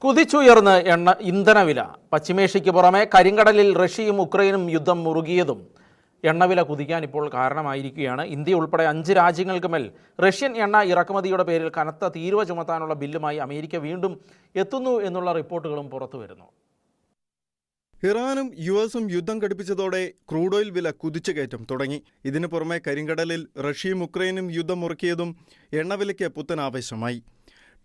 കുതിച്ചുയർന്ന് ഇന്ധനവില. പശ്ചിമേഷ്യയ്ക്ക് പുറമെ കരിങ്കടലിൽ റഷ്യയും ഉക്രൈനും യുദ്ധം മുറുകിയതും എണ്ണവില കുതിക്കാൻ ഇപ്പോൾ കാരണമായിരിക്കുകയാണ്. ഇന്ത്യ ഉൾപ്പെടെ 5 രാജ്യങ്ങൾക്ക് മേൽ റഷ്യൻ എണ്ണ ഇറക്കുമതിയുടെ പേരിൽ കനത്ത തീരുവ ചുമത്താനുള്ള ബില്ലുമായി അമേരിക്ക വീണ്ടും എത്തുന്നു എന്നുള്ള റിപ്പോർട്ടുകളും പുറത്തു വരുന്നു. ഇറാനും യുഎസും യുദ്ധം ഘടിപ്പിച്ചതോടെ ക്രൂഡ് ഓയിൽ വില കുതിച്ചുകയറ്റം തുടങ്ങി. ഇതിനു പുറമെ കരിങ്കടലിൽ റഷ്യയും ഉക്രൈനും യുദ്ധം മുറുക്കിയതും എണ്ണവിലയ്ക്ക് പുത്തൻ ആവേശമായി.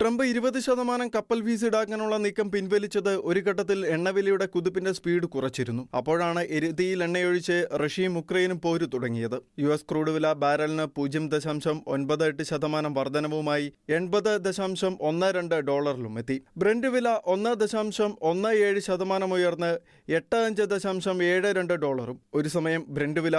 ട്രംപ് 20% കപ്പൽ ഫീസ് ഈടാക്കാനുള്ള നീക്കം പിൻവലിച്ചത് ഒരു ഘട്ടത്തിൽ എണ്ണവിലയുടെ കുതിപ്പിന്റെ സ്പീഡ് കുറച്ചിരുന്നു. അപ്പോഴാണ് എരുതിയിൽ എണ്ണയൊഴിച്ച് റഷ്യയും ഉക്രൈനും പോരു തുടങ്ങിയത്. യുഎസ് ക്രൂഡ് വില ബാരലിന് 0.98% വർധനവുമായി $80.12 എത്തി. ബ്രന്റ് വില 1.17% ഉയർന്ന് $85.72. ഒരു സമയം ബ്രന്റ് വില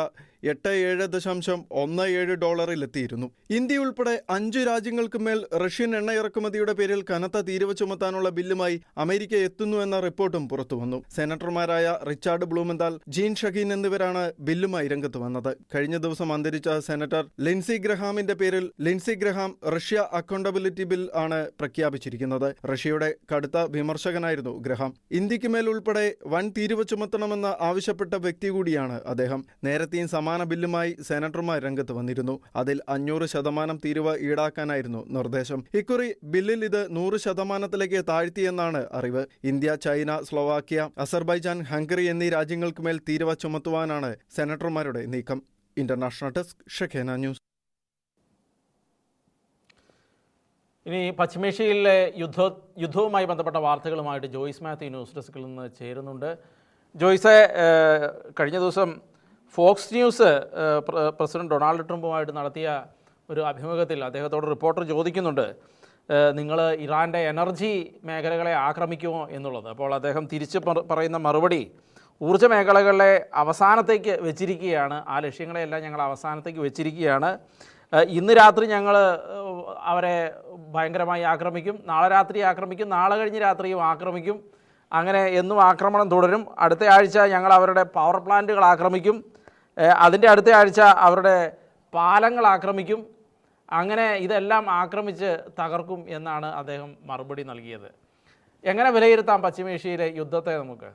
$87.17 എത്തിയിരുന്നു. ഇന്ത്യ ഉൾപ്പെടെ 5 രാജ്യങ്ങൾക്ക് മേൽ റഷ്യൻ എണ്ണ ഇറക്കുമതിയുടെ പേരിൽ കനത്ത തീരുവ ചുമത്താനുള്ള ബില്ലുമായി അമേരിക്ക എത്തുന്നു എന്ന റിപ്പോർട്ടും പുറത്തുവന്നു. സെനറ്റർമാരായ റിച്ചാർഡ് ബ്ലൂമെന്താൽ, ജീൻ ഷഹീൻ എന്നിവരാണ് ബില്ലുമായി രംഗത്ത് വന്നത്. കഴിഞ്ഞ ദിവസം അന്തരിച്ച സെനറ്റർ ലിൻസി ഗ്രഹാമിന്റെ പേരിൽ Lincy Graham Russia accountability bill ആണ് പ്രഖ്യാപിച്ചിരിക്കുന്നത്. റഷ്യയുടെ കടുത്ത വിമർശകനായിരുന്നു ഗ്രഹാം. ഇന്ത്യക്ക് മേൽ ഉൾപ്പെടെ വൻ തീരുവ ചുമത്തണമെന്ന് ആവശ്യപ്പെട്ട വ്യക്തി കൂടിയാണ് അദ്ദേഹം. നേരത്തെയും സമാന ബില്ലുമായി സെനറ്റർമാർ രംഗത്ത് വന്നിരുന്നു. അതിൽ 500% തീരുവ ഈടാക്കാനായിരുന്നു നിർദ്ദേശം. ഇക്കുറി ബില്ലിൽ ഇത് 100%ത്തിലേക്ക് താഴ്ത്തിയെന്നാണ് അറിവ്. India, China, Slovakia, Azerbaijan, Hungary എന്നീ രാജ്യങ്ങൾക്ക് മേൽ തീരുവ ചുമത്തുവാനാണ് സെനറ്റർമാരുടെ നീക്കം. International desk, ഷെഖേന news. ഇനി പശ്ചിമേഷ്യയിലെ യുദ്ധവുമായി ബന്ധപ്പെട്ട വാർത്തകളുമായിട്ട് ജോയ്സ് മാത്യു ന്യൂസ് ഡെസ്കിൽ നിന്ന് ചേരുന്നുണ്ട്. ജോയ്സെ, കഴിഞ്ഞ ദിവസം ഫോക്സ് ന്യൂസ് പ്രസിഡന്റ് ഡൊണാൾഡ് ട്രംപുമായിട്ട് നടത്തിയ ഒരു അഭിമുഖത്തിൽ അദ്ദേഹത്തോട് റിപ്പോർട്ടർ ചോദിക്കുന്നുണ്ട്, നിങ്ങൾ ഇറാൻ്റെ എനർജി മേഖലകളെ ആക്രമിക്കുമോ എന്നുള്ളത്. അപ്പോൾ അദ്ദേഹം തിരിച്ച് പറയുന്ന മറുപടി, ഊർജ്ജ മേഖലകളെ അവസാനത്തേക്ക് വെച്ചിരിക്കുകയാണ്, ആ ലക്ഷ്യങ്ങളെയെല്ലാം ഞങ്ങൾ അവസാനത്തേക്ക് വെച്ചിരിക്കുകയാണ്. ഇന്ന് രാത്രി ഞങ്ങൾ അവരെ ഭയങ്കരമായി ആക്രമിക്കും, നാളെ രാത്രി ആക്രമിക്കും, നാളെ കഴിഞ്ഞ് രാത്രിയും ആക്രമിക്കും, അങ്ങനെ എന്നും ആക്രമണം തുടരും. അടുത്ത ആഴ്ച ഞങ്ങൾ അവരുടെ പവർ പ്ലാന്റുകൾ ആക്രമിക്കും, അതിൻ്റെ അടുത്ത ആഴ്ച അവരുടെ പാലങ്ങൾ ആക്രമിക്കും, അങ്ങനെ ഇതെല്ലാം ആക്രമിച്ച് തകർക്കും എന്നാണ് അദ്ദേഹം മറുപടി നൽകിയത്. എങ്ങനെ വിലയിരുത്താം പശ്ചിമേഷ്യയിലെ യുദ്ധത്തെ നമുക്ക്?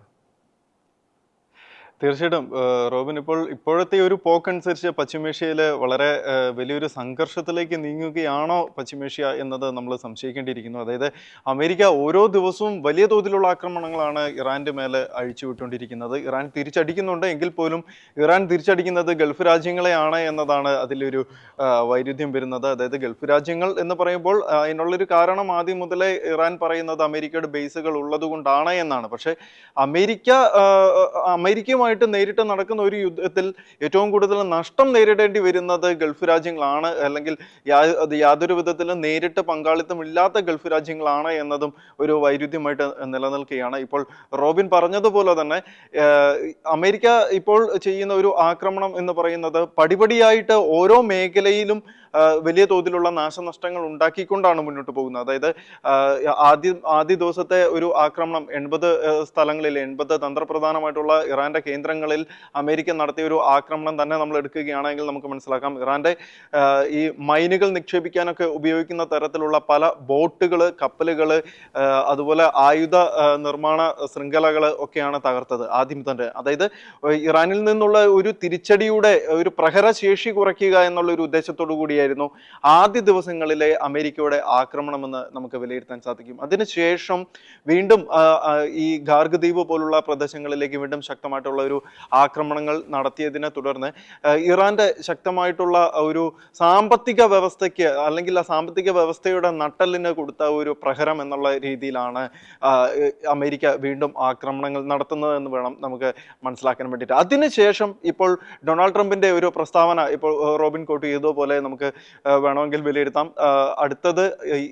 തീർച്ചയായിട്ടും റോബിൻ, ഇപ്പോഴത്തെ ഒരു പോക്കനുസരിച്ച് പശ്ചിമേഷ്യയിൽ വളരെ വലിയൊരു സംഘർഷത്തിലേക്ക് നീങ്ങുകയാണോ പശ്ചിമേഷ്യ എന്നത് നമ്മൾ സംശയിക്കേണ്ടിയിരിക്കുന്നു. അതായത് അമേരിക്ക ഓരോ ദിവസവും വലിയ തോതിലുള്ള ആക്രമണങ്ങളാണ് ഇറാൻ്റെ മേലെ അഴിച്ചുവിട്ടുകൊണ്ടിരിക്കുന്നത്. ഇറാൻ തിരിച്ചടിക്കുന്നുണ്ട് എങ്കിൽ പോലും ഇറാൻ തിരിച്ചടിക്കുന്നത് ഗൾഫ് രാജ്യങ്ങളെയാണ് എന്നതാണ് അതിലൊരു വൈരുദ്ധ്യം വരുന്നത്. അതായത് ഗൾഫ് രാജ്യങ്ങൾ എന്ന് പറയുമ്പോൾ അതിനുള്ളൊരു കാരണം ആദ്യം മുതലേ ഇറാൻ പറയുന്നത് അമേരിക്കയുടെ ബേസുകൾ ഉള്ളത് കൊണ്ടാണ് എന്നാണ്. പക്ഷേ അമേരിക്കയുമായി നേരിട്ട് നടക്കുന്ന ഒരു യുദ്ധത്തിൽ ഏറ്റവും കൂടുതൽ നഷ്ടം നേരിടേണ്ടി വരുന്നത് ഗൾഫ് രാജ്യങ്ങളാണ്, അല്ലെങ്കിൽ യാതൊരു വിധത്തിലും നേരിട്ട് പങ്കാളിത്തമില്ലാത്ത ഗൾഫ് രാജ്യങ്ങളാണ് എന്നതും ഒരു വൈരുദ്ധ്യമായിട്ട് നിലനിൽക്കുകയാണ്. ഇപ്പോൾ റോബിൻ പറഞ്ഞതുപോലെ തന്നെ അമേരിക്ക ഇപ്പോൾ ചെയ്യുന്ന ഒരു ആക്രമണം എന്ന് പറയുന്നത് പടിപടിയായിട്ട് ഓരോ മേഖലയിലും വലിയ തോതിലുള്ള നാശനഷ്ടങ്ങൾ ഉണ്ടാക്കിക്കൊണ്ടാണ് മുന്നോട്ട് പോകുന്നത്. അതായത് ആദ്യ ദിവസത്തെ ഒരു ആക്രമണം 80 സ്ഥലങ്ങളിൽ 80 തന്ത്രപ്രധാനമായിട്ടുള്ള ഇറാന്റെ കേന്ദ്രങ്ങളിൽ അമേരിക്ക നടത്തിയ ഒരു ആക്രമണം തന്നെ നമ്മൾ എടുക്കുകയാണെങ്കിൽ നമുക്ക് മനസ്സിലാക്കാം, ഇറാന്റെ ഈ മൈനുകൾ നിക്ഷേപിക്കാനൊക്കെ ഉപയോഗിക്കുന്ന തരത്തിലുള്ള പല ബോട്ടുകൾ, കപ്പലുകൾ, അതുപോലെ ആയുധ നിർമ്മാണ ശൃംഖലകൾ ഒക്കെയാണ് തകർത്തത് ആദ്യം തന്നെ. അതായത് ഇറാനിൽ നിന്നുള്ള ഒരു തിരിച്ചടിയുടെ ഒരു പ്രഹരശേഷി കുറയ്ക്കുക എന്നുള്ള ഒരു ഉദ്ദേശത്തോടു കൂടിയായിരുന്നു ആദ്യ ദിവസങ്ങളിലെ അമേരിക്കയുടെ ആക്രമണമെന്ന് നമുക്ക് വിലയിരുത്താൻ സാധിക്കും. അതിനുശേഷം വീണ്ടും ഈ ഗാർഗ് ദ്വീപ് പോലുള്ള പ്രദേശങ്ങളിലേക്ക് വീണ്ടും ശക്തമായിട്ടുള്ള ഒരു ആക്രമണങ്ങൾ നടത്തിയതിനെ തുടർന്ന് ഇറാന്റെ ശക്തമായിട്ടുള്ള ഒരു സാമ്പത്തിക വ്യവസ്ഥയ്ക്ക്, അല്ലെങ്കിൽ ആ സാമ്പത്തിക വ്യവസ്ഥയുടെ നട്ടെല്ലിന് കൊടുത്ത ഒരു പ്രഹരം എന്നുള്ള രീതിയിലാണ് അമേരിക്ക വീണ്ടും ആക്രമണങ്ങൾ നടത്തുന്നതെന്ന് വേണം നമുക്ക് മനസ്സിലാക്കാൻ വേണ്ടിയിട്ട്. അതിനുശേഷം ഇപ്പോൾ ഡൊണാൾഡ് ട്രംപിന്റെ ഒരു പ്രസ്താവന ഇപ്പോൾ റോബിൻ കോട്ട് ചെയ്തതുപോലെ നമുക്ക് വേണമെങ്കിൽ വിലയിരുത്താം. അടുത്തത്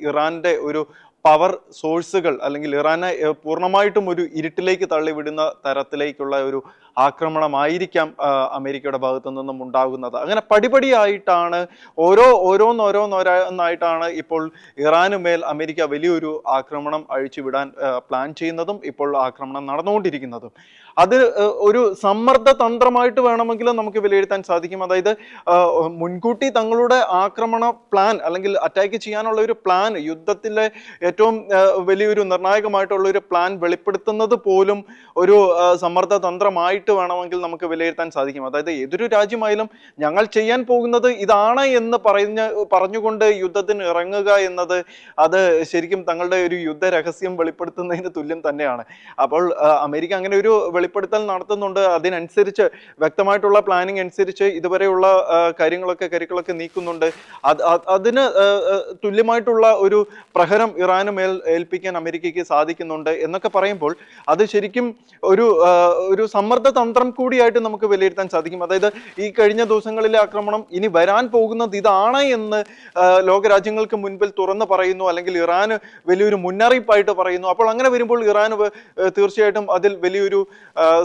ഇറാന്റെ ഒരു പവർ സോഴ്സുകൾ, അല്ലെങ്കിൽ ഇറാനെ പൂർണ്ണമായിട്ടും ഒരു ഇരുട്ടിലേക്ക് തള്ളിവിടുന്ന തരത്തിലേക്കുള്ള ഒരു ആക്രമണമായിരിക്കാം അമേരിക്കയുടെ ഭാഗത്തു നിന്നും ഉണ്ടാകുന്നത്. അങ്ങനെ പടിപടിയായിട്ടാണ് ഓരോന്നായിട്ടാണ് ഇപ്പോൾ ഇറാനു മേൽ അമേരിക്ക വലിയൊരു ആക്രമണം അഴിച്ചുവിടാൻ പ്ലാൻ ചെയ്യുന്നതും ഇപ്പോൾ ആക്രമണം നടന്നുകൊണ്ടിരിക്കുന്നതും. അത് ഒരു സമ്മർദ്ദ തന്ത്രമായിട്ട് വേണമെങ്കിലും നമുക്ക് വിലയിരുത്താൻ സാധിക്കും. അതായത് മുൻകൂട്ടി തങ്ങളുടെ ആക്രമണ പ്ലാൻ അല്ലെങ്കിൽ അറ്റാക്ക് ചെയ്യാനുള്ള ഒരു പ്ലാൻ, യുദ്ധത്തിലെ ഏറ്റവും വലിയൊരു നിർണായകമായിട്ടുള്ള ഒരു പ്ലാൻ വെളിപ്പെടുത്തുന്നത് പോലും ഒരു സമ്മർദ്ദ തന്ത്രമായിട്ട് വേണമെങ്കിൽ നമുക്ക് വിലയിരുത്താൻ സാധിക്കും. അതായത് ഏതൊരു രാജ്യമായാലും ഞങ്ങൾ ചെയ്യാൻ പോകുന്നത് ഇതാണ് എന്ന് പറഞ്ഞുകൊണ്ട് യുദ്ധത്തിന് ഇറങ്ങുക എന്നത് അത് ശരിക്കും തങ്ങളുടെ ഒരു യുദ്ധ രഹസ്യം വെളിപ്പെടുത്തുന്നതിന് തുല്യം തന്നെയാണ്. അപ്പോൾ അമേരിക്ക അങ്ങനെ ഒരു വെളിപ്പെടുത്തൽ നടത്തുന്നുണ്ട്. അതിനനുസരിച്ച് വ്യക്തമായിട്ടുള്ള പ്ലാനിങ് അനുസരിച്ച് ഇതുവരെയുള്ള കരികളൊക്കെ നീക്കുന്നുണ്ട്. അതിന് തുല്യമായിട്ടുള്ള ഒരു പ്രഹരം ഇറാന് മേൽ ഏൽപ്പിക്കാൻ അമേരിക്കയ്ക്ക് സാധിക്കുന്നുണ്ട് എന്നൊക്കെ പറയുമ്പോൾ അത് ശരിക്കും ഒരു സമ്മർദ്ദ തന്ത്രം കൂടിയായിട്ട് നമുക്ക് വിലയിരുത്താൻ സാധിക്കും. അതായത് ഈ കഴിഞ്ഞ ദിവസങ്ങളിലെ ആക്രമണം ഇനി വരാൻ പോകുന്നത് ഇതാണ് എന്ന് ലോകരാജ്യങ്ങൾക്ക് മുൻപിൽ തുറന്നു പറയുന്നു, അല്ലെങ്കിൽ ഇറാന് വലിയൊരു മുന്നറിയിപ്പായിട്ട് പറയുന്നു. അപ്പോൾ അങ്ങനെ വരുമ്പോൾ ഇറാന് തീർച്ചയായിട്ടും അതിൽ വലിയൊരു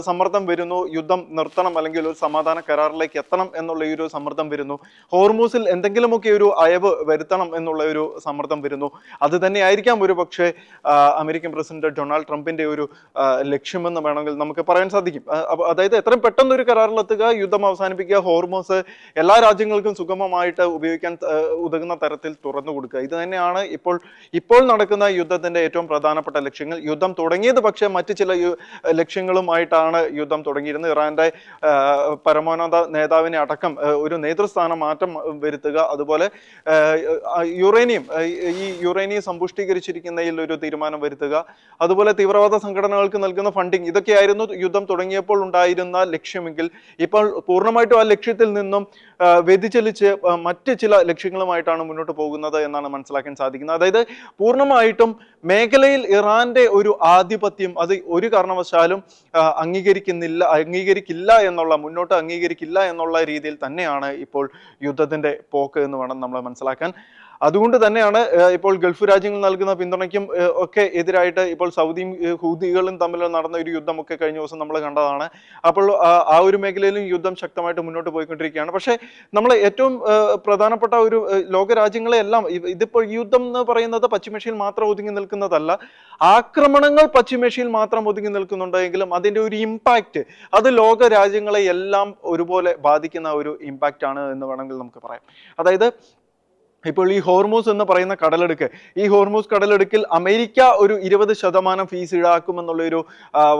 സമ്മർദ്ദം വരുന്നു. യുദ്ധം നിർത്തണം അല്ലെങ്കിൽ ഒരു സമാധാന കരാറിലേക്ക് എത്തണം എന്നുള്ള ഒരു സമ്മർദ്ദം വരുന്നു. ഹോർമൂസിൽ എന്തെങ്കിലുമൊക്കെ ഒരു അയവ് വരുത്തണം എന്നുള്ള ഒരു സമ്മർദ്ദം വരുന്നു. അത് തന്നെയായിരിക്കാം ഒരു പക്ഷേ അമേരിക്കൻ പ്രസിഡന്റ് ഡൊണാൾഡ് ട്രംപിന്റെ ഒരു ലക്ഷ്യമെന്ന് വേണമെങ്കിൽ നമുക്ക് പറയാൻ സാധിക്കും. അതായത് എത്രയും പെട്ടെന്ന് ഒരു കരാറിലെത്തുക, യുദ്ധം അവസാനിപ്പിക്കുക, ഹോർമൂസ് എല്ലാ രാജ്യങ്ങൾക്കും സുഗമമായിട്ട് ഉപയോഗിക്കാൻ ഉതകുന്ന തരത്തിൽ തുറന്നു കൊടുക്കുക. ഇത് തന്നെയാണ് ഇപ്പോൾ നടക്കുന്ന യുദ്ധത്തിന്റെ ഏറ്റവും പ്രധാനപ്പെട്ട ലക്ഷ്യങ്ങൾ. യുദ്ധം തുടങ്ങിയത് പക്ഷേ മറ്റു ചില ലക്ഷ്യങ്ങളുമായിട്ടാണ് യുദ്ധം തുടങ്ങിയിരുന്നത്. ഇറാന്റെ പരമോന്നത നേതാവിനെ അടക്കം ഒരു നേതൃസ്ഥാന മാറ്റം വരുത്തുക, അതുപോലെ യുറേനിയം സമ്പുഷ്ടീകരിച്ചിരിക്കുന്നതിൽ ഒരു തീരുമാനം വരുത്തുക, അതുപോലെ തീവ്രവാദ സംഘടനകൾക്ക് നൽകുന്ന ഫണ്ടിങ്, ഇതൊക്കെയായിരുന്നു യുദ്ധം തുടങ്ങിയപ്പോൾ ഉണ്ടായിരുന്ന ലക്ഷ്യമെങ്കിൽ ഇപ്പോൾ പൂർണ്ണമായിട്ടും ആ ലക്ഷ്യത്തിൽ നിന്നും വ്യതിചലിച്ച് മറ്റ് ചില ലക്ഷ്യങ്ങളുമായിട്ടാണ് മുന്നോട്ട് പോകുന്നത് എന്നാണ് മനസ്സിലാക്കാൻ സാധിക്കുന്നത്. അതായത് പൂർണ്ണമായിട്ടും മേഖലയിൽ ഇറാന്റെ ഒരു ആധിപത്യം അത് ഒരു കാരണവശാലും മുന്നോട്ട് അംഗീകരിക്കില്ല എന്നുള്ള രീതിയിൽ തന്നെയാണ് ഇപ്പോൾ യുദ്ധത്തിന്റെ പോക്ക് എന്ന് വേണം നമ്മൾ മനസ്സിലാക്കാൻ. അതുകൊണ്ട് തന്നെയാണ് ഇപ്പോൾ ഗൾഫ് രാജ്യങ്ങൾ നൽകുന്ന പിന്തുണയ്ക്കും ഒക്കെ എതിരായിട്ട് ഇപ്പോൾ സൗദിയും ഹൂതികളും തമ്മിൽ നടന്ന ഒരു യുദ്ധമൊക്കെ കഴിഞ്ഞ ദിവസം നമ്മൾ കണ്ടതാണ്. അപ്പോൾ ആ ഒരു മേഖലയിലും യുദ്ധം ശക്തമായിട്ട് മുന്നോട്ട് പോയിക്കൊണ്ടിരിക്കുകയാണ്. പക്ഷേ നമ്മൾ ഏറ്റവും പ്രധാനപ്പെട്ട ഒരു ലോകരാജ്യങ്ങളെല്ലാം ഇതിപ്പോൾ യുദ്ധം എന്ന് പറയുന്നത് പശ്ചിമേഷ്യയിൽ മാത്രം ഒതുങ്ങി നിൽക്കുന്നതല്ല. ആക്രമണങ്ങൾ പശ്ചിമേഷ്യയിൽ മാത്രം ഒതുങ്ങി നിൽക്കുന്നുണ്ടെങ്കിലും അതിൻ്റെ ഒരു ഇമ്പാക്റ്റ് അത് ലോക രാജ്യങ്ങളെ എല്ലാം ഒരുപോലെ ബാധിക്കുന്ന ഒരു ഇമ്പാക്റ്റ് ആണ് എന്ന് വേണമെങ്കിൽ നമുക്ക് പറയാം. അതായത് ഇപ്പോൾ ഈ ഹോർമൂസ് എന്ന് പറയുന്ന ഈ ഹോർമൂസ് കടലെടുക്കിൽ അമേരിക്ക ഒരു 20% ഫീസ് ഈടാക്കുമെന്നുള്ളൊരു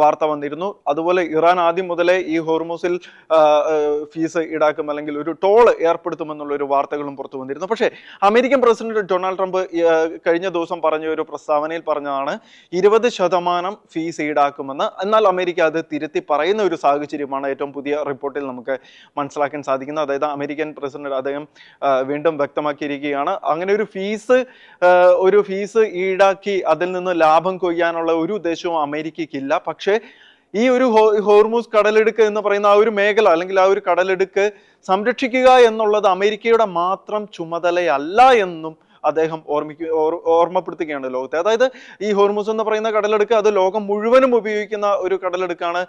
വാർത്ത വന്നിരുന്നു. അതുപോലെ ഇറാൻ ആദ്യം മുതലേ ഈ ഹോർമൂസിൽ ഫീസ് ഈടാക്കും അല്ലെങ്കിൽ ഒരു ടോള് ഏർപ്പെടുത്തുമെന്നുള്ളൊരു വാർത്തകളും പുറത്തു വന്നിരുന്നു. പക്ഷേ അമേരിക്കൻ പ്രസിഡന്റ് ഡൊണാൾഡ് ട്രംപ് കഴിഞ്ഞ ദിവസം പറഞ്ഞ ഒരു പ്രസ്താവനയിൽ പറഞ്ഞതാണ് 20% ഫീസ് ഈടാക്കുമെന്ന്. എന്നാൽ അമേരിക്ക അത് തിരുത്തി പറയുന്ന ഒരു സാഹചര്യമാണ് ഏറ്റവും പുതിയ റിപ്പോർട്ടിൽ നമുക്ക് മനസ്സിലാക്കാൻ സാധിക്കുന്നത്. അതായത് അമേരിക്കൻ പ്രസിഡന്റ് അദ്ദേഹം വീണ്ടും വ്യക്തമാക്കിയിരിക്കുകയാണ്, അങ്ങനെ ഒരു ഫീസ് ഈടാക്കി അതിൽ നിന്ന് ലാഭം കൊയ്യാനുള്ള ഒരു ഉദ്ദേശവും അമേരിക്കയ്ക്കില്ല. പക്ഷേ ഈ ഒരു ഹോർമൂസ് കടലെടുക്ക് എന്ന് പറയുന്ന ആ ഒരു മേഖല അല്ലെങ്കിൽ ആ ഒരു കടലെടുക്ക് സംരക്ഷിക്കുക എന്നുള്ളത് അമേരിക്കയുടെ മാത്രം ചുമതലയല്ല എന്നും അദ്ദേഹം ഓർമ്മപ്പെടുത്തുകയാണ് ലോകത്തെ. അതായത് ഈ ഹോർമൂസ് എന്ന് പറയുന്ന കടലെടുക്ക് അത് ലോകം മുഴുവനും ഉപയോഗിക്കുന്ന ഒരു കടലെടുക്കാണ്.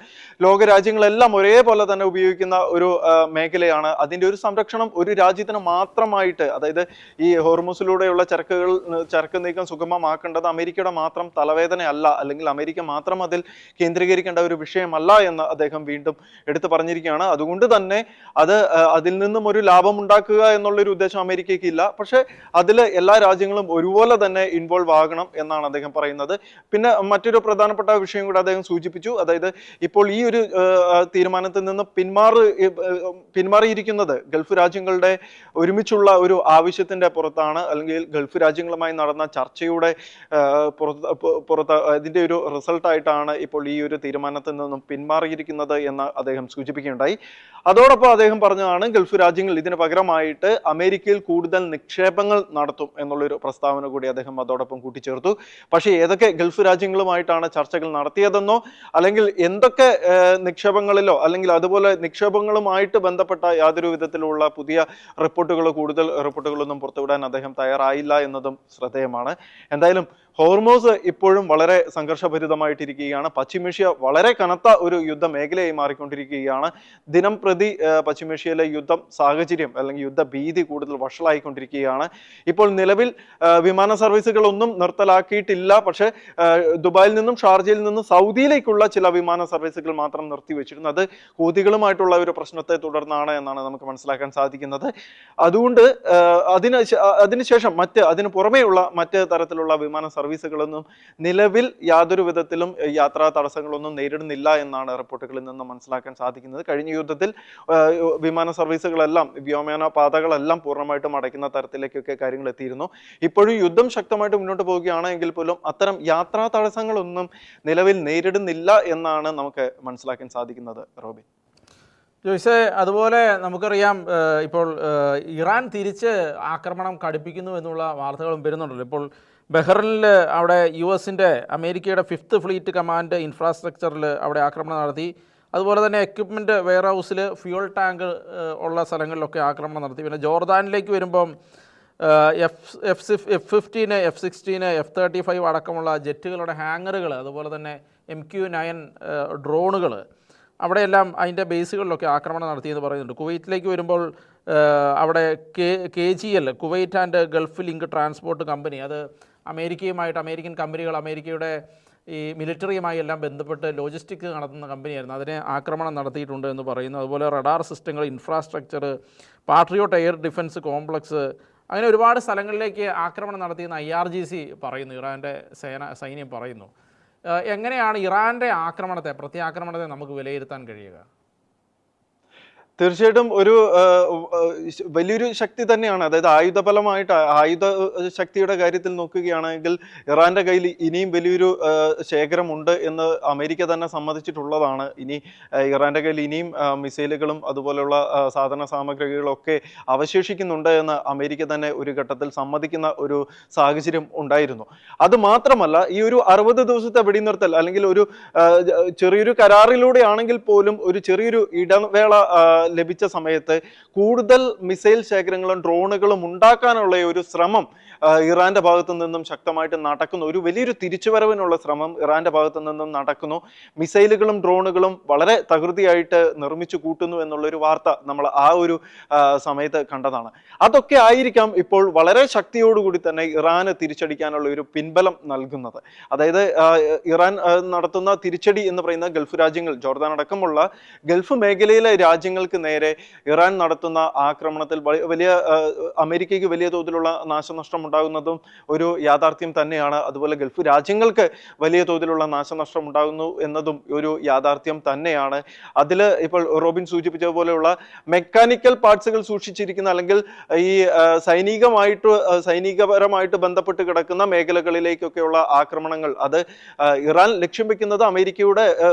ലോകരാജ്യങ്ങളെല്ലാം ഒരേപോലെ തന്നെ ഉപയോഗിക്കുന്ന ഒരു മേഖലയാണ്. അതിൻ്റെ ഒരു സംരക്ഷണം ഒരു രാജ്യത്തിന് മാത്രമായിട്ട്, അതായത് ഈ ഹോർമൂസിലൂടെയുള്ള ചരക്ക് നീക്കം സുഗമമാക്കേണ്ടത് അമേരിക്കയുടെ മാത്രം തലവേദനയല്ല, അല്ലെങ്കിൽ അമേരിക്ക മാത്രം അതിൽ കേന്ദ്രീകരിക്കേണ്ട ഒരു വിഷയമല്ല എന്ന് അദ്ദേഹം വീണ്ടും എടുത്തു പറഞ്ഞിരിക്കുകയാണ്. അതുകൊണ്ട് തന്നെ അതിൽ നിന്നും ഒരു ലാഭം ഉണ്ടാക്കുക എന്നുള്ളൊരു ഉദ്ദേശം അമേരിക്കയ്ക്ക് ഇല്ല. പക്ഷെ അതിൽ എല്ലാ രാജ്യങ്ങളും ഒരുപോലെ തന്നെ ഇൻവോൾവ് ആകണം എന്നാണ് അദ്ദേഹം പറയുന്നത്. പിന്നെ മറ്റൊരു പ്രധാനപ്പെട്ട വിഷയം കൂടെ അദ്ദേഹം സൂചിപ്പിച്ചു. അതായത് ഇപ്പോൾ ഈ ഒരു തീരുമാനത്തിൽ നിന്ന് പിന്മാറിയിരിക്കുന്നത് ഗൾഫ് രാജ്യങ്ങളുടെ ഒരുമിച്ചുള്ള ഒരു ആവശ്യത്തിന്റെ പുറത്താണ്, അല്ലെങ്കിൽ ഗൾഫ് രാജ്യങ്ങളുമായി നടന്ന ചർച്ചയുടെ പുറത്ത് അതിന്റെ ഒരു റിസൾട്ടായിട്ടാണ് ഇപ്പോൾ ഈ ഒരു തീരുമാനത്തിൽ നിന്നും പിന്മാറിയിരിക്കുന്നത് എന്ന് അദ്ദേഹം സൂചിപ്പിക്കുകയുണ്ടായി. അതോടൊപ്പം അദ്ദേഹം പറഞ്ഞതാണ് ഗൾഫ് രാജ്യങ്ങൾ ഇതിന് പകരമായിട്ട് അമേരിക്കയിൽ കൂടുതൽ നിക്ഷേപങ്ങൾ നടത്തും എന്നുള്ളൊരു പ്രസ്താവന കൂടി അദ്ദേഹം അതോടൊപ്പം കൂട്ടിച്ചേർത്തു. പക്ഷേ ഏതൊക്കെ ഗൾഫ് രാജ്യങ്ങളുമായിട്ടാണ് ചർച്ചകൾ നടത്തിയതെന്നോ അല്ലെങ്കിൽ എന്തൊക്കെ നിക്ഷേപങ്ങളിലോ അല്ലെങ്കിൽ അതുപോലെ നിക്ഷേപങ്ങളുമായിട്ട് ബന്ധപ്പെട്ട യാതൊരു വിധത്തിലുള്ള പുതിയ കൂടുതൽ റിപ്പോർട്ടുകളൊന്നും പുറത്തുവിടാൻ അദ്ദേഹം തയ്യാറായില്ല എന്നതും ശ്രദ്ധേയമാണ്. എന്തായാലും ഹോർമൂസ് ഇപ്പോഴും വളരെ സംഘർഷഭരിതമായിട്ടിരിക്കുകയാണ്. പശ്ചിമേഷ്യ വളരെ കനത്ത ഒരു യുദ്ധ മേഖലയായി മാറിക്കൊണ്ടിരിക്കുകയാണ്. ദിനം പ്രതി പശ്ചിമേഷ്യയിലെ സാഹചര്യം അല്ലെങ്കിൽ യുദ്ധ ഭീതി കൂടുതൽ വഷളായിക്കൊണ്ടിരിക്കുകയാണ്. ഇപ്പോൾ നിലവിൽ വിമാന സർവീസുകളൊന്നും നിർത്തലാക്കിയിട്ടില്ല. പക്ഷേ ദുബായിൽ നിന്നും ഷാർജയിൽ നിന്നും സൗദിയിലേക്കുള്ള ചില വിമാന സർവീസുകൾ മാത്രം നിർത്തിവെച്ചിരുന്നു. അത് ഹൂതികളുമായിട്ടുള്ള ഒരു പ്രശ്നത്തെ തുടർന്നാണ് എന്നാണ് നമുക്ക് മനസ്സിലാക്കാൻ സാധിക്കുന്നത്. അതുകൊണ്ട് അതിനുശേഷം അതിന് പുറമെയുള്ള മറ്റ് തരത്തിലുള്ള വിമാന സർവീസുകളൊന്നും നിലവിൽ യാതൊരു വിധത്തിലും യാത്രാ തടസ്സങ്ങളൊന്നും നേരിടുന്നില്ല എന്നാണ് റിപ്പോർട്ടുകളിൽ നിന്ന് മനസ്സിലാക്കാൻ സാധിക്കുന്നത്. കഴിഞ്ഞ യുദ്ധത്തിൽ വിമാന സർവീസുകളെല്ലാം, വ്യോമയാന പാതകളെല്ലാം പൂർണ്ണമായിട്ടും അടയ്ക്കുന്ന തരത്തിലേക്കൊക്കെ കാര്യങ്ങൾ എത്തിയിരുന്നു. ഇപ്പോഴും യുദ്ധം ശക്തമായിട്ട് മുന്നോട്ട് പോവുകയാണെങ്കിൽ പോലും അത്തരം യാത്രാ തടസ്സങ്ങളൊന്നും നിലവിൽ നേരിടുന്നില്ല എന്നാണ് നമുക്ക് മനസ്സിലാക്കാൻ സാധിക്കുന്നത്. റോബിൻ, ജോയ്സെ, അതുപോലെ നമുക്കറിയാം ഇപ്പോൾ ഇറാൻ തിരിച്ച് ആക്രമണം കടുപ്പിക്കുന്നു എന്നുള്ള വാർത്തകളും വരുന്നുണ്ടല്ലോ. ഇപ്പോൾ ബഹ്റിനിൽ അവിടെ അമേരിക്കയുടെ 5th ഫ്ലീറ്റ് കമാൻഡ് ഇൻഫ്രാസ്ട്രക്ചറിൽ അവിടെ ആക്രമണം നടത്തി. അതുപോലെ തന്നെ എക്വിപ്മെൻറ്റ് വെയർ ഹൗസിൽ, ഫ്യൂൾ ടാങ്ക് ഉള്ള സ്ഥലങ്ങളിലൊക്കെ ആക്രമണം നടത്തി. പിന്നെ ജോർദാനിലേക്ക് വരുമ്പം F-15, F-16, F-35 അടക്കമുള്ള ജെറ്റുകളുടെ ഹാങ്ങറുകൾ, അതുപോലെ തന്നെ MQ-9 ഡ്രോണുകൾ, അവിടെയെല്ലാം അതിൻ്റെ ബേസുകളിലൊക്കെ ആക്രമണം നടത്തിയെന്ന് പറയുന്നുണ്ട്. കുവൈറ്റിലേക്ക് വരുമ്പോൾ അവിടെ KGL, Kuwait and Gulf link transport company, അത് അമേരിക്കൻ കമ്പനികൾ, അമേരിക്കയുടെ ഈ മിലിറ്ററിയുമായി എല്ലാം ബന്ധപ്പെട്ട് ലോജിസ്റ്റിക്സ് നടത്തുന്ന കമ്പനിയായിരുന്നു, അതിനെ ആക്രമണം നടത്തിയിട്ടുണ്ട് എന്ന് പറയുന്നു. അതുപോലെ റഡാർ സിസ്റ്റങ്ങൾ, infrastructure, patriot air defence complex, അങ്ങനെ ഒരുപാട് സ്ഥലങ്ങളിലേക്ക് ആക്രമണം നടത്തിയെന്ന് IRGC പറയുന്നു, ഇറാൻ്റെ സൈന്യം പറയുന്നു. എങ്ങനെയാണ് ഇറാൻ്റെ പ്രത്യാക്രമണത്തെ നമുക്ക് വിലയിരുത്താൻ കഴിയുക? തീർച്ചയായിട്ടും ഒരു വലിയൊരു ശക്തി തന്നെയാണ്. അതായത് ആയുധ ശക്തിയുടെ കാര്യത്തിൽ നോക്കുകയാണെങ്കിൽ ഇറാന്റെ കയ്യിൽ ഇനിയും വലിയൊരു ശേഖരമുണ്ട് എന്ന് അമേരിക്ക തന്നെ സമ്മതിച്ചിട്ടുള്ളതാണ്. ഇനി ഇറാന്റെ കയ്യിൽ ഇനിയും മിസൈലുകളും അതുപോലെയുള്ള സാധന സാമഗ്രികളൊക്കെ അവശേഷിക്കുന്നുണ്ട് എന്ന് അമേരിക്ക തന്നെ ഒരു ഘട്ടത്തിൽ സമ്മതിക്കുന്ന ഒരു സാഹചര്യം ഉണ്ടായിരുന്നു. അത് മാത്രമല്ല, ഈ ഒരു 60 ദിവസത്തെ വെടിനിർത്തൽ അല്ലെങ്കിൽ ഒരു ചെറിയൊരു കരാറിലൂടെ ആണെങ്കിൽ പോലും ഒരു ചെറിയൊരു ഇടവേള ലഭിച്ച സമയത്ത് കൂടുതൽ മിസൈൽ ശേഖരങ്ങളും ഡ്രോണുകളും ഉണ്ടാക്കാനുള്ള ഒരു ശ്രമം ഇറാന്റെ ഭാഗത്തു നിന്നും ശക്തമായിട്ട് നടക്കുന്നു. ഒരു വലിയൊരു തിരിച്ചുവരവിനുള്ള ശ്രമം ഇറാന്റെ ഭാഗത്തു നിന്നും നടക്കുന്നു. മിസൈലുകളും ഡ്രോണുകളും വളരെ തകൃതിയായിട്ട് നിർമ്മിച്ചു കൂട്ടുന്നു എന്നുള്ളൊരു വാർത്ത നമ്മൾ ആ ഒരു സമയത്ത് കണ്ടതാണ്. അതൊക്കെ ആയിരിക്കാം ഇപ്പോൾ വളരെ ശക്തിയോടുകൂടി തന്നെ ഇറാന് തിരിച്ചടിക്കാനുള്ള ഒരു പിൻബലം നൽകുന്നത്. അതായത് ഇറാൻ നടത്തുന്ന തിരിച്ചടി എന്ന് പറയുന്ന ഗൾഫ് രാജ്യങ്ങൾ, ജോർദാൻ അടക്കമുള്ള ഗൾഫ് മേഖലയിലെ രാജ്യങ്ങൾക്ക് നേരെ ഇറാൻ നടത്തുന്ന ആക്രമണത്തിൽ അമേരിക്കയ്ക്ക് വലിയ തോതിലുള്ള നാശനഷ്ടം ഉണ്ടാകുന്നതും ഒരു യാഥാർത്ഥ്യം തന്നെയാണ്. അതുപോലെ ഗൾഫ് രാജ്യങ്ങൾക്ക് വലിയ തോതിലുള്ള നാശനഷ്ടം ഉണ്ടാകുന്നു എന്നതും ഒരു യാഥാർത്ഥ്യം തന്നെയാണ്. അതിൽ ഇപ്പോൾ റോബിൻ സൂചിപ്പിച്ച പോലെയുള്ള മെക്കാനിക്കൽ പാർട്സുകൾ സൂക്ഷിച്ചിരിക്കുന്ന അല്ലെങ്കിൽ ഈ സൈനികപരമായിട്ട് ബന്ധപ്പെട്ട് കിടക്കുന്ന മേഖലകളിലേക്കൊക്കെയുള്ള ആക്രമണങ്ങൾ, അത് ഇറാൻ ലക്ഷ്യം വെക്കുന്നത് അമേരിക്കയുടെ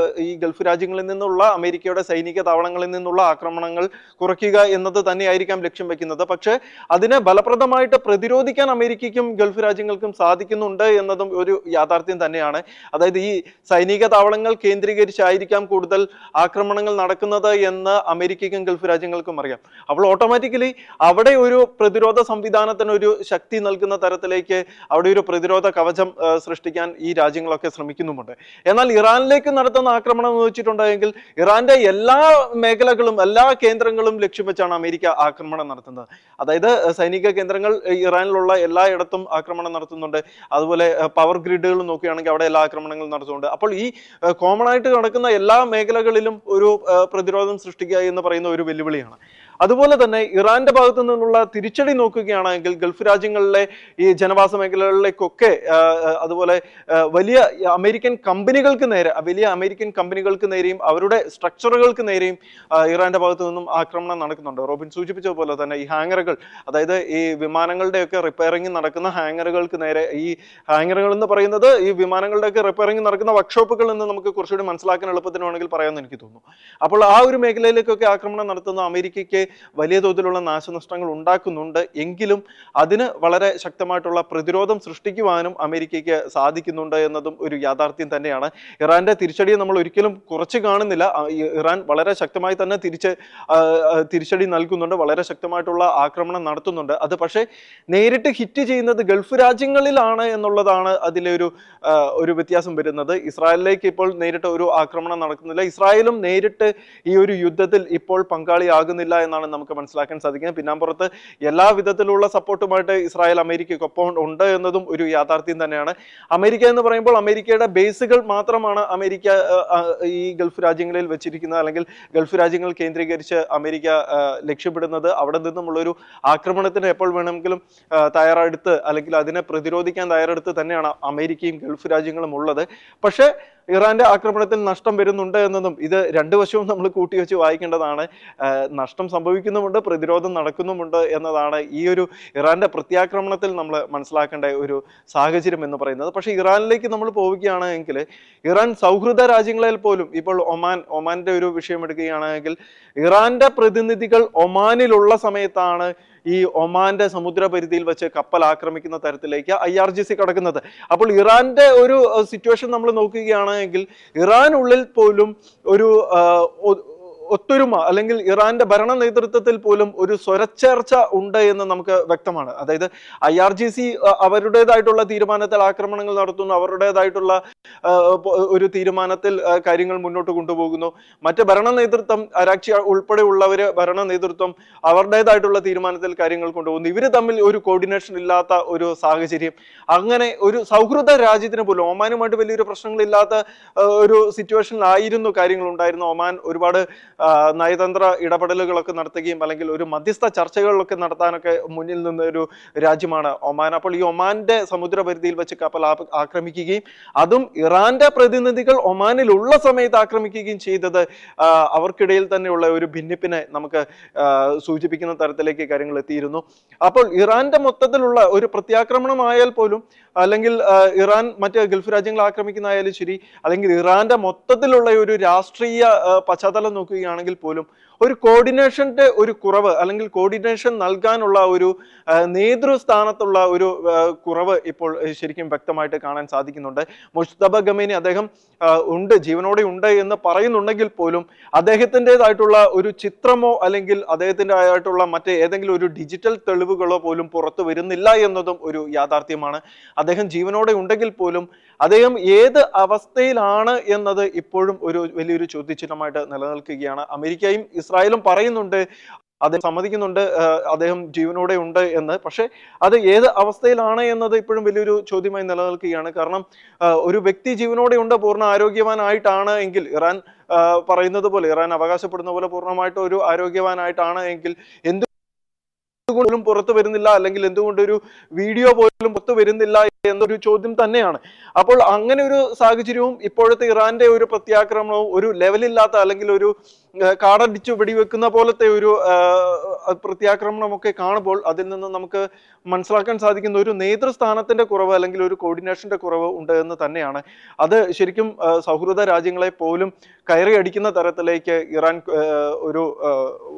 ഈ ഗൾഫ് രാജ്യങ്ങളിൽ നിന്നുള്ള അമേരിക്കയുടെ സൈനിക താവളങ്ങളിൽ നിന്നുള്ള ആക്രമണങ്ങൾ കുറയ്ക്കുക എന്നത് തന്നെയായിരിക്കാം ലക്ഷ്യം വെക്കുന്നത്. പക്ഷെ അതിനെ ഫലപ്രദമായിട്ട് പ്രതിരോധിക്കാൻ അമേരിക്കയ്ക്കും ഗൾഫ് രാജ്യങ്ങൾക്കും സാധിക്കുന്നുണ്ട് എന്നതും ഒരു യാഥാർത്ഥ്യം തന്നെയാണ്. അതായത് ഈ സൈനിക താവളങ്ങൾ കേന്ദ്രീകരിച്ചായിരിക്കാം കൂടുതൽ ആക്രമണങ്ങൾ നടക്കുന്നത് എന്ന് അമേരിക്കയ്ക്കും ഗൾഫ് രാജ്യങ്ങൾക്കും അറിയാം. അപ്പോൾ ഓട്ടോമാറ്റിക്കലി അവിടെ ഒരു പ്രതിരോധ സംവിധാനത്തിന് ഒരു ശക്തി നൽകുന്ന തരത്തിലേക്ക് അവിടെ ഒരു പ്രതിരോധ കവചം സൃഷ്ടിക്കാൻ ഈ രാജ്യങ്ങളൊക്കെ ശ്രമിക്കുന്നുമുണ്ട്. എന്നാൽ ഇറാനിലേക്ക് നടത്തുന്ന ആക്രമണം എന്ന് വെച്ചിട്ടുണ്ടെങ്കിൽ ഇറാന്റെ എല്ലാ മേഖലകളും എല്ലാ കേന്ദ്രങ്ങളും ലക്ഷ്യം വെച്ചാണ് അമേരിക്ക ആക്രമണം നടത്തുന്നത്. അതായത് സൈനിക കേന്ദ്രങ്ങൾ ഇറാനിലുള്ള എല്ലായിടത്തും ആക്രമണം നടത്തുന്നുണ്ട്. അതുപോലെ പവർ ഗ്രിഡുകൾ നോക്കുകയാണെങ്കിൽ അവിടെ എല്ലാ ആക്രമണങ്ങളും നടത്തുന്നുണ്ട്. അപ്പോൾ ഈ കോമൺ ആയിട്ട് നടക്കുന്ന എല്ലാ മേഖലകളിലും ഒരു പ്രതിരോധം സൃഷ്ടിക്കുക എന്ന് പറയുന്ന ഒരു വെല്ലുവിളിയാണ്. അതുപോലെ തന്നെ ഇറാന്റെ ഭാഗത്തു നിന്നുള്ള തിരിച്ചടി നോക്കുകയാണെങ്കിൽ ഗൾഫ് രാജ്യങ്ങളിലെ ഈ ജനവാസ മേഖലകളിലേക്കൊക്കെ അതുപോലെ വലിയ അമേരിക്കൻ കമ്പനികൾക്ക് നേരെയും അവരുടെ സ്ട്രക്ചറുകൾക്ക് നേരെയും ഇറാന്റെ ഭാഗത്തു നിന്നും ആക്രമണം നടക്കുന്നുണ്ട്. റോബിൻ സൂചിപ്പിച്ച പോലെ തന്നെ ഈ ഹാങ്ങറുകൾ, അതായത് ഈ വിമാനങ്ങളുടെയൊക്കെ റിപ്പയറിംഗ് നടക്കുന്ന ഹാങ്ങറുകൾക്ക് നേരെ, ഈ ഹാങ്ങറുകൾ എന്ന് പറയുന്നത് ഈ വിമാനങ്ങളുടെയൊക്കെ റിപ്പയറിംഗ് നടക്കുന്ന വർക്ക്ഷോപ്പുകളിൽ നിന്ന് നമുക്ക് കുറച്ചുകൂടി മനസ്സിലാക്കാൻ എളുപ്പത്തിന് വേണമെങ്കിൽ പറയാമെന്ന് എനിക്ക് തോന്നുന്നു. അപ്പോൾ ആ ഒരു മേഖലയിലേക്കൊക്കെ ആക്രമണം നടത്തുന്ന അമേരിക്കയ്ക്ക് വലിയ തോതിലുള്ള നാശനഷ്ടങ്ങൾ ഉണ്ടാക്കുന്നുണ്ട്. എങ്കിലും അതിന് വളരെ ശക്തമായിട്ടുള്ള പ്രതിരോധം സൃഷ്ടിക്കുവാനും അമേരിക്കയ്ക്ക് സാധിക്കുന്നുണ്ട് എന്നതും ഒരു യാഥാർത്ഥ്യം തന്നെയാണ്. ഇറാന്റെ തിരിച്ചടിയെ നമ്മൾ ഒരിക്കലും കുറച്ച് കാണുന്നില്ല. ഇറാൻ വളരെ ശക്തമായി തന്നെ തിരിച്ചടി നൽകുന്നുണ്ട്, വളരെ ശക്തമായിട്ടുള്ള ആക്രമണം നടത്തുന്നുണ്ട്. അത് പക്ഷേ നേരിട്ട് ഹിറ്റ് ചെയ്യുന്നത് ഗൾഫ് രാജ്യങ്ങളിലാണ് എന്നുള്ളതാണ് അതിലെ ഒരു വ്യത്യാസം വരുന്നത്. ഇസ്രായേലിലേക്ക് ഇപ്പോൾ നേരിട്ട് ഒരു ആക്രമണം നടക്കുന്നില്ല. ഇസ്രായേലും നേരിട്ട് ഈ ഒരു യുദ്ധത്തിൽ ഇപ്പോൾ പങ്കാളിയാകുന്നില്ല എന്നാണ് എന്നതാണ് നമുക്ക് മനസ്സിലാക്കാൻ സാധിക്കുന്നത്. പിന്നാമ്പുറത്ത് എല്ലാ വിധത്തിലുള്ള സപ്പോർട്ടുമായിട്ട് ഇസ്രായേൽ അമേരിക്കയ്ക്കൊപ്പം ഉണ്ട് എന്നതും ഒരു യാഥാർത്ഥ്യം തന്നെയാണ്. അമേരിക്ക എന്ന് പറയുമ്പോൾ അമേരിക്കയുടെ ബേസുകൾ മാത്രമാണ് അമേരിക്ക ഈ ഗൾഫ് രാജ്യങ്ങളിൽ വെച്ചിരിക്കുന്നത്, അല്ലെങ്കിൽ ഗൾഫ് രാജ്യങ്ങൾ കേന്ദ്രീകരിച്ച് അമേരിക്ക ലക്ഷ്യമിടുന്നത്. അവിടെ നിന്നുമുള്ളൊരു ആക്രമണത്തിന് എപ്പോൾ വേണമെങ്കിലും തയ്യാറെടുത്ത് അല്ലെങ്കിൽ അതിനെ പ്രതിരോധിക്കാൻ തയ്യാറെടുത്ത് തന്നെയാണ് അമേരിക്കയും ഗൾഫ് രാജ്യങ്ങളും ഉള്ളത്. പക്ഷേ ഇറാന്റെ ആക്രമണത്തിൽ നഷ്ടം വരുന്നുണ്ട് എന്നതും ഇത് രണ്ടു വശവും നമ്മൾ കൂട്ടിവെച്ച് വായിക്കേണ്ടതാണ്. നഷ്ടം സംഭവിക്കുന്നുമുണ്ട്, പ്രതിരോധം നടക്കുന്നുമുണ്ട് എന്നതാണ് ഈ ഒരു ഇറാന്റെ പ്രത്യാക്രമണത്തിൽ നമ്മൾ മനസ്സിലാക്കേണ്ട ഒരു സാഹചര്യം എന്ന് പറയുന്നത്. പക്ഷേ ഇറാനിലേക്ക് നമ്മൾ പോവുകയാണെങ്കിൽ ഇറാൻ സൗഹൃദ രാജ്യങ്ങളിൽ പോലും ഇപ്പോൾ ഒമാന്റെ ഒരു വിഷയം എടുക്കുകയാണെങ്കിൽ ഇറാന്റെ പ്രതിനിധികൾ ഒമാനിലുള്ള സമയത്താണ് ഈ ഒമാന്റെ സമുദ്രപരിധിയിൽ വെച്ച് കപ്പൽ ആക്രമിക്കുന്ന തരത്തിലേക്ക് IRGC കടക്കുന്നത്. അപ്പോൾ ഇറാന്റെ ഒരു സിറ്റുവേഷൻ നമ്മൾ നോക്കുകയാണെങ്കിൽ ഇറാനുള്ളിൽ പോലും ഒരു ഒത്തൊരുമ അല്ലെങ്കിൽ ഇറാന്റെ ഭരണ നേതൃത്വത്തിൽ പോലും ഒരു സ്വരച്ചേർച്ച ഉണ്ട് എന്ന് നമുക്ക് വ്യക്തമാണ്. അതായത് IRGC അവരുടേതായിട്ടുള്ള തീരുമാനത്തിൽ ആക്രമണങ്ങൾ നടത്തുന്നു, അവരുടേതായിട്ടുള്ള ഒരു തീരുമാനത്തിൽ കാര്യങ്ങൾ മുന്നോട്ട് കൊണ്ടുപോകുന്നു. മറ്റ് ഭരണ നേതൃത്വം അരാക്ചി ഉൾപ്പെടെയുള്ളവര് ഭരണ നേതൃത്വം അവരുടേതായിട്ടുള്ള തീരുമാനത്തിൽ കാര്യങ്ങൾ കൊണ്ടുപോകുന്നു. ഇവര് തമ്മിൽ ഒരു കോർഡിനേഷൻ ഇല്ലാത്ത ഒരു സാഹചര്യം. അങ്ങനെ ഒരു സൗഹൃദ രാജ്യത്തിന് പോലും ഒമാനുമായിട്ട് വലിയൊരു പ്രശ്നങ്ങളില്ലാത്ത ഒരു സിറ്റുവേഷനിലായിരുന്നു കാര്യങ്ങൾ ഉണ്ടായിരുന്നു. ഒമാൻ ഒരുപാട് നയതന്ത്ര ഇടപെടലുകളൊക്കെ നടത്തുകയും അല്ലെങ്കിൽ ഒരു മധ്യസ്ഥ ചർച്ചകളിലൊക്കെ നടത്താനൊക്കെ മുന്നിൽ നിന്ന ഒരു രാജ്യമാണ് ഒമാൻ. അപ്പോൾ ഈ ഒമാന്റെ സമുദ്രപരിധിയിൽ വെച്ച് കപ്പൽ ആക്രമിക്കുകയും അതും ഇറാന്റെ പ്രതിനിധികൾ ഒമാനിലുള്ള സമയത്ത് ആക്രമിക്കുകയും ചെയ്തത് അവർക്കിടയിൽ തന്നെയുള്ള ഒരു ഭിന്നിപ്പിനെ നമുക്ക് സൂചിപ്പിക്കുന്ന തരത്തിലേക്ക് കാര്യങ്ങൾ എത്തിയിരുന്നു. അപ്പോൾ ഇറാന്റെ മൊത്തത്തിലുള്ള ഒരു പ്രത്യാക്രമണമായാൽ പോലും അല്ലെങ്കിൽ ഇറാൻ മറ്റ് ഗൾഫ് രാജ്യങ്ങൾ ആക്രമിക്കുന്നതായാലും ശരി, അല്ലെങ്കിൽ ഇറാന്റെ മൊത്തത്തിലുള്ള ഒരു രാഷ്ട്രീയ പശ്ചാത്തലം നോക്കുകയാണെങ്കിൽ പോലും ഒരു കോർഡിനേഷന്റെ ഒരു കുറവ് അല്ലെങ്കിൽ കോർഡിനേഷൻ നൽകാനുള്ള ഒരു നേതൃസ്ഥാനത്തുള്ള ഒരു കുറവ് ഇപ്പോൾ ശരിക്കും വ്യക്തമായിട്ട് കാണാൻ സാധിക്കുന്നുണ്ട്. മുസ്തഫ ഖമേനി അദ്ദേഹം ജീവനോടെ ഉണ്ട് എന്ന് പറയുന്നുണ്ടെങ്കിൽ പോലും അദ്ദേഹത്തിൻ്റെതായിട്ടുള്ള ഒരു ചിത്രമോ അല്ലെങ്കിൽ അദ്ദേഹത്തിൻ്റെതായിട്ടുള്ള മറ്റ് ഏതെങ്കിലും ഒരു ഡിജിറ്റൽ തെളിവുകളോ പോലും പുറത്തു വരുന്നില്ല എന്നതും ഒരു യാഥാർത്ഥ്യമാണ്. അദ്ദേഹം ജീവനോടെ ഉണ്ടെങ്കിൽ പോലും അദ്ദേഹം ഏത് അവസ്ഥയിലാണ് എന്നത് ഇപ്പോഴും ഒരു വലിയൊരു ചോദ്യചിഹ്നമായിട്ട് നിലനിൽക്കുകയാണ്. അമേരിക്കയും ഇസ്രായേലും പറയുന്നുണ്ട്, അദ്ദേഹം സമ്മതിക്കുന്നുണ്ട് അദ്ദേഹം ജീവനോടെ ഉണ്ട് എന്ന്. പക്ഷെ അത് ഏത് അവസ്ഥയിലാണ് എന്നത് ഇപ്പോഴും വലിയൊരു ചോദ്യമായി നിലനിൽക്കുകയാണ്. കാരണം ഒരു വ്യക്തി ജീവനോടെ ഉണ്ട്, പൂർണ്ണ ആരോഗ്യവാനായിട്ടാണ് എങ്കിൽ, ഇറാൻ പറയുന്നത് പോലെ, ഇറാൻ അവകാശപ്പെടുന്ന പോലെ പൂർണ്ണമായിട്ട് ഒരു ആരോഗ്യവാനായിട്ടാണ് എങ്കിൽ എന്തുകൊണ്ടും പുറത്തു വരുന്നില്ല, അല്ലെങ്കിൽ എന്തുകൊണ്ട് ഒരു വീഡിയോ പോലും പുറത്തു വരുന്നില്ല എന്നൊരു ചോദ്യം തന്നെയാണ്. അപ്പോൾ അങ്ങനെ ഒരു സാഹചര്യവും ഇപ്പോഴത്തെ ഇറാന്റെ ഒരു പ്രത്യാക്രമണവും ഒരു ലെവലില്ലാത്ത അല്ലെങ്കിൽ ഒരു കാടടിച്ചു വെടിവെക്കുന്ന പോലത്തെ ഒരു പ്രത്യാക്രമണമൊക്കെ കാണുമ്പോൾ അതിൽ നിന്ന് നമുക്ക് മനസ്സിലാക്കാൻ സാധിക്കുന്ന ഒരു നേതൃസ്ഥാനത്തിന്റെ കുറവ് അല്ലെങ്കിൽ ഒരു കോർഡിനേഷന്റെ കുറവ് ഉണ്ട് എന്ന് തന്നെയാണ്. അത് ശരിക്കും സൗഹൃദ രാജ്യങ്ങളെ പോലും കയറി അടിക്കുന്ന തരത്തിലേക്ക് ഇറാൻ ഒരു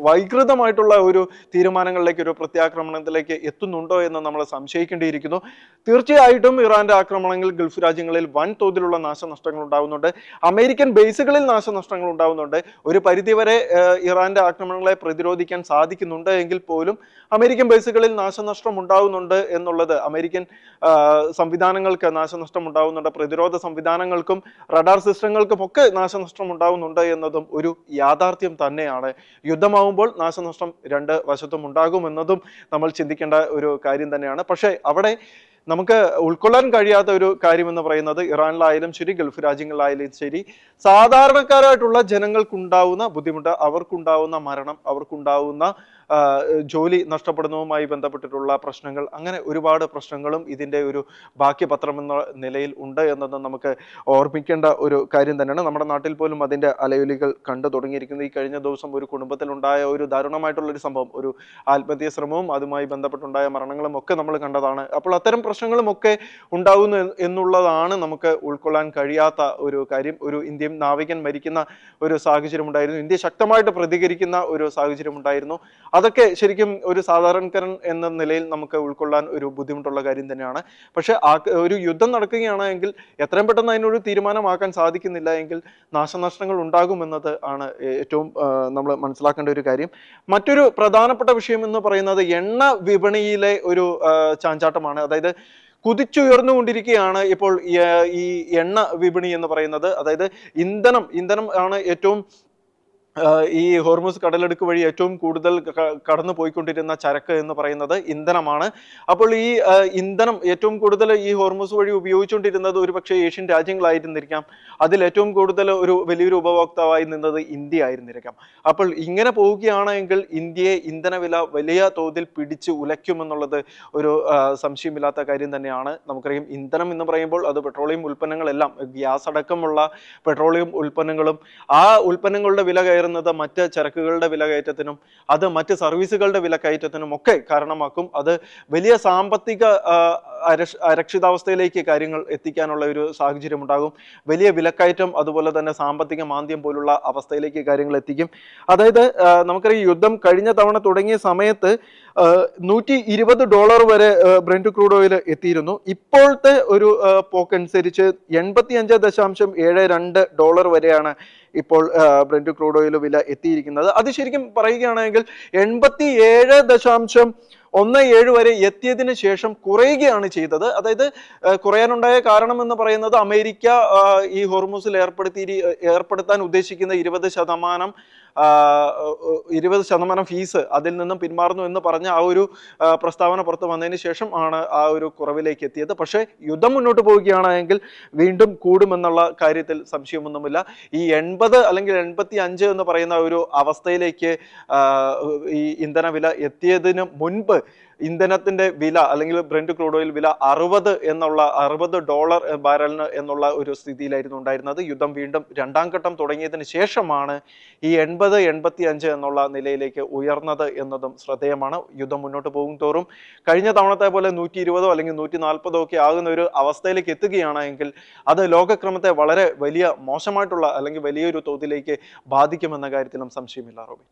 വൈകൃതമായിട്ടുള്ള ഒരു തീരുമാനങ്ങളിലേക്ക്, ഒരു പ്രത്യാക്രമണത്തിലേക്ക് എത്തുന്നുണ്ടോ എന്ന് നമ്മൾ സംശയിക്കേണ്ടിയിരിക്കുന്നു. തീർച്ചയായിട്ടും ഇറാന്റെ ആക്രമണങ്ങൾ ഗൾഫ് രാജ്യങ്ങളിൽ വൻതോതിലുള്ള നാശനഷ്ടങ്ങൾ ഉണ്ടാകുന്നുണ്ട്. അമേരിക്കൻ ബേസുകളിൽ നാശനഷ്ടങ്ങൾ ഉണ്ടാകുന്നുണ്ട്. ഒരു പരിധിവരെ ഇറാന്റെ ആക്രമണങ്ങളെ പ്രതിരോധിക്കാൻ സാധിക്കുന്നുണ്ട് എങ്കിൽ പോലും അമേരിക്കൻ ബേസുകളിൽ നാശനഷ്ടം ഉണ്ടാകുന്നുണ്ട് എന്നുള്ളത്, അമേരിക്കൻ സംവിധാനങ്ങൾക്ക് നാശനഷ്ടം ഉണ്ടാകുന്നുണ്ട്, പ്രതിരോധ സംവിധാനങ്ങൾക്കും റഡാർ സിസ്റ്റങ്ങൾക്കും ഒക്കെ നാശനഷ്ടം ഉണ്ടാകുന്നുണ്ട് എന്നതും ഒരു യാഥാർത്ഥ്യം തന്നെയാണ്. യുദ്ധമാവുമ്പോൾ നാശനഷ്ടം രണ്ട് വശത്തും ഉണ്ടാകുമെന്നതും നമ്മൾ ചിന്തിക്കേണ്ട ഒരു കാര്യം തന്നെയാണ്. പക്ഷേ അവിടെ നമുക്ക് ഉൾക്കൊള്ളാൻ കഴിയാത്ത ഒരു കാര്യം എന്ന് പറയുന്നത് ഇറാനിലായാലും ശരി, ഗൾഫ് രാജ്യങ്ങളിലായാലും ശരി, സാധാരണക്കാരായിട്ടുള്ള ജനങ്ങൾക്കുണ്ടാവുന്ന ബുദ്ധിമുട്ട്, അവർക്കുണ്ടാവുന്ന മരണം, അവർക്കുണ്ടാവുന്ന ജോലി നഷ്ടപ്പെടുന്നതുമായി ബന്ധപ്പെട്ടിട്ടുള്ള പ്രശ്നങ്ങൾ, അങ്ങനെ ഒരുപാട് പ്രശ്നങ്ങളും ഇതിൻ്റെ ഒരു ബാക്കിപത്രം എന്ന നിലയിൽ ഉണ്ട് എന്നത് നമുക്ക് ഓർമ്മിക്കേണ്ട ഒരു കാര്യം തന്നെയാണ്. നമ്മുടെ നാട്ടിൽ പോലും അതിൻ്റെ അലയൊലികൾ കണ്ടു തുടങ്ങിയിരിക്കുന്നത്. ഈ കഴിഞ്ഞ ദിവസം ഒരു കുടുംബത്തിലുണ്ടായ ഒരു ദാരുണമായിട്ടുള്ളൊരു സംഭവം, ഒരു ആത്മഹത്യാ ശ്രമവും അതുമായി ബന്ധപ്പെട്ടുണ്ടായ മരണങ്ങളും ഒക്കെ നമ്മൾ കണ്ടതാണ്. അപ്പോൾ അത്തരം പ്രശ്നങ്ങളും ഒക്കെ ഉണ്ടാകുന്നു എന്നുള്ളതാണ് നമുക്ക് ഉൾക്കൊള്ളാൻ കഴിയാത്ത ഒരു കാര്യം. ഒരു ഇന്ത്യൻ നാവികൻ മരിക്കുന്ന ഒരു സാഹചര്യം ഉണ്ടായിരുന്നു, ഇന്ത്യ ശക്തമായിട്ട് പ്രതികരിക്കുന്ന ഒരു സാഹചര്യം ഉണ്ടായിരുന്നു. അതൊക്കെ ശരിക്കും ഒരു സാധാരണക്കാരൻ എന്ന നിലയിൽ നമുക്ക് ഉൾക്കൊള്ളാൻ ഒരു ബുദ്ധിമുട്ടുള്ള കാര്യം തന്നെയാണ്. പക്ഷെ ഒരു യുദ്ധം നടക്കുകയാണെങ്കിൽ എത്രയും പെട്ടെന്ന് അതിനൊരു തീരുമാനമാക്കാൻ സാധിക്കുന്നില്ല എങ്കിൽ നാശനഷ്ടങ്ങൾ ഉണ്ടാകുമെന്നത് ആണ് ഏറ്റവും നമ്മൾ മനസ്സിലാക്കേണ്ട ഒരു കാര്യം. മറ്റൊരു പ്രധാനപ്പെട്ട വിഷയം എന്ന് പറയുന്നത് എണ്ണ വിപണിയിലെ ഒരു ചാഞ്ചാട്ടമാണ്. അതായത് കുതിച്ചുയർന്നുകൊണ്ടിരിക്കുകയാണ് ഇപ്പോൾ ഈ എണ്ണ വിപണി എന്ന് പറയുന്നത്. അതായത് ഇന്ധനം ആണ് ഏറ്റവും ഈ ഹോർമുസ് കടലെടുക്ക് വഴി ഏറ്റവും കൂടുതൽ കടന്നു പോയിക്കൊണ്ടിരുന്ന ചരക്ക് എന്ന് പറയുന്നത് ഇന്ധനമാണ്. അപ്പോൾ ഈ ഇന്ധനം ഏറ്റവും കൂടുതൽ ഈ ഹോർമുസ് വഴി ഉപയോഗിച്ചുകൊണ്ടിരുന്നത് ഒരുപക്ഷെ ഏഷ്യൻ രാജ്യങ്ങളായിരുന്നിരിക്കാം. അതിൽ ഏറ്റവും കൂടുതൽ വലിയൊരു ഉപഭോക്താവായി നിന്നത് ഇന്ത്യ ആയിരുന്നിരിക്കാം. അപ്പോൾ ഇങ്ങനെ പോവുകയാണെങ്കിൽ ഇന്ത്യയെ ഇന്ധനവില വലിയ തോതിൽ പിടിച്ച് ഉലയ്ക്കുമെന്നുള്ളത് ഒരു സംശയമില്ലാത്ത കാര്യം തന്നെയാണ്. നമുക്കറിയാം, ഇന്ധനം എന്ന് പറയുമ്പോൾ അത് പെട്രോളിയം ഉൽപ്പന്നങ്ങളെല്ലാം, ഗ്യാസ് അടക്കമുള്ള പെട്രോളിയം ഉൽപ്പന്നങ്ങളും ആ ഉൽപ്പന്നങ്ങളുടെ വില മറ്റ് ചരക്കുകളുടെ വിലകയറ്റത്തിനും അത് മറ്റ് സർവീസുകളുടെ വിലക്കയറ്റത്തിനും ഒക്കെ കാരണമാക്കും. അത് വലിയ സാമ്പത്തിക അരക്ഷിതാവസ്ഥയിലേക്ക് കാര്യങ്ങൾ എത്തിക്കാനുള്ള ഒരു സാഹചര്യം ഉണ്ടാകും. വലിയ വിലക്കയറ്റം, അതുപോലെ തന്നെ സാമ്പത്തിക മാന്ദ്യം പോലുള്ള അവസ്ഥയിലേക്ക് കാര്യങ്ങൾ എത്തിക്കും. അതായത് നമുക്കറിയാം, യുദ്ധം കഴിഞ്ഞ തവണ തുടങ്ങിയ സമയത്ത് $120 വരെ ബ്രെന്റ് ക്രൂഡ് ഓയിൽ എത്തിയിരുന്നു. ഇപ്പോഴത്തെ ഒരു പോക്കനുസരിച്ച് $85.72 വരെയാണ് ഇപ്പോൾ ബ്രെന്റ് ക്രൂഡ് ഓയിൽ വില എത്തിയിരിക്കുന്നത്. അത് ശരിക്കും പറയുകയാണെങ്കിൽ 87.17 വരെ എത്തിയതിനു ശേഷം കുറയുകയാണ് ചെയ്തത്. അതായത് കുറയാനുണ്ടായ കാരണം എന്ന് പറയുന്നത് അമേരിക്ക ഈ ഹോർമുസിൽ ഏർപ്പെടുത്താൻ ഉദ്ദേശിക്കുന്ന 20% ഫീസ് അതിൽ നിന്നും പിന്മാറുന്നു എന്ന് പറഞ്ഞ ആ ഒരു പ്രസ്താവന പുറത്തു വന്നതിന് ശേഷം ആണ് ആ ഒരു കുറവിലേക്ക് എത്തിയത്. പക്ഷേ യുദ്ധം മുന്നോട്ട് പോവുകയാണെങ്കിൽ വീണ്ടും കൂടുമെന്നുള്ള കാര്യത്തിൽ സംശയമൊന്നുമില്ല. ഈ 80 അല്ലെങ്കിൽ 85 എന്ന് പറയുന്ന ഒരു അവസ്ഥയിലേക്ക് ഈ ഇന്ധന വില എത്തിയതിന് മുൻപ് ഇന്ധനത്തിന്റെ വില അല്ലെങ്കിൽ ബ്രെന്റ് ക്രൂഡ് ഓയിൽ വില $60 ബാരലിന് എന്നുള്ള ഒരു സ്ഥിതിയിലായിരുന്നു ഉണ്ടായിരുന്നത്. യുദ്ധം വീണ്ടും രണ്ടാം ഘട്ടം തുടങ്ങിയതിന് ശേഷമാണ് ഈ 80-85 എന്നുള്ള നിലയിലേക്ക് ഉയർന്നത് എന്നതും ശ്രദ്ധേയമാണ്. യുദ്ധം മുന്നോട്ട് പോകും തോറും കഴിഞ്ഞ തവണത്തെ പോലെ 120 അല്ലെങ്കിൽ 140 ഒക്കെ ആകുന്ന ഒരു അവസ്ഥയിലേക്ക് എത്തുകയാണെങ്കിൽ അത് ലോകക്രമത്തെ വളരെ വലിയ മോശമായിട്ടുള്ള അല്ലെങ്കിൽ വലിയൊരു തോതിലേക്ക് ബാധിക്കുമെന്ന കാര്യത്തിലും സംശയമില്ല റോബി.